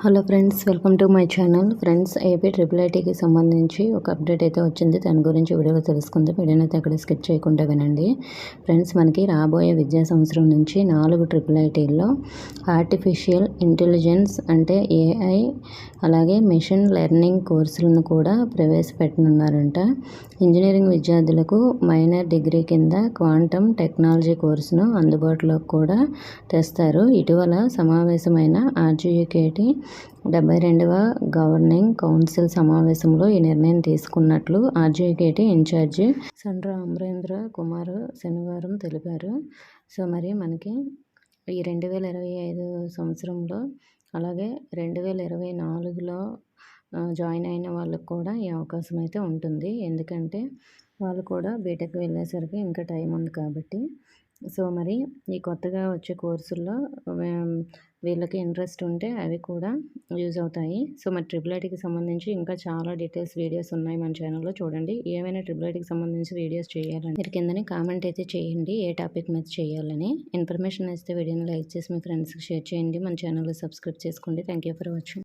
Hello friends, welcome to my channel. Friends, AP triple ఐటీకి సంబంధించి ఒక అప్డేట్ అయితే వచ్చింది. దాని గురించి వీడియోలో తెలుసుకుందాం. వీడియోని అయితే అక్కడ స్కిప్ చేయకుండా వినండి. ఫ్రెండ్స్, మనకి రాబోయే విద్యా సంవత్సరం నుంచి 4 ట్రిపుల్ ఐటీల్లో ఆర్టిఫిషియల్ ఇంటెలిజెన్స్ అంటే ఏఐ, అలాగే మెషిన్ లెర్నింగ్ కోర్సులను కూడా ప్రవేశపెట్టనున్నారంట. ఇంజనీరింగ్ విద్యార్థులకు మైనర్ డిగ్రీ కింద క్వాంటమ్ టెక్నాలజీ కోర్సును అందుబాటులోకి కూడా తెస్తారు. ఇటీవల సమావేశమైన ఆర్జీయూకేటీ 72వ గవర్నింగ్ కౌన్సిల్ సమావేశంలో ఈ నిర్ణయం తీసుకున్నట్లు ఆర్జీయూకేటీ ఇన్ఛార్జి సండ్ర అమరేంద్ర కుమార్ శనివారం తెలిపారు. సో మరి మనకి ఈ 2025 సంవత్సరంలో, అలాగే 2024లో జాయిన్ అయిన వాళ్ళకు కూడా ఈ అవకాశం అయితే ఉంటుంది. ఎందుకంటే వాళ్ళు కూడా బీటెక్ వెళ్ళేసరికి ఇంకా టైం ఉంది కాబట్టి. సో మరి ఈ కొత్తగా వచ్చే కోర్సుల్లో వీళ్ళకి ఇంట్రెస్ట్ ఉంటే అవి కూడా యూజ్ అవుతాయి. సో మరి ట్రిపుల్ ఐటీకి సంబంధించి ఇంకా చాలా డీటెయిల్స్ వీడియోస్ ఉన్నాయి మన ఛానల్లో, చూడండి. ఏమైనా ట్రిపుల్ ఐటీకి సంబంధించి వీడియోస్ చేయాలని మీరు కిందని కామెంట్ అయితే చేయండి, ఏ టాపిక్ మీద చేయాలని. ఇన్ఫర్మేషన్ ఇస్తే వీడియోని లైక్ చేసి మీ ఫ్రెండ్స్కి షేర్ చేయండి. మన ఛానల్లో సబ్స్క్రైబ్ చేసుకోండి. Thank you for watching.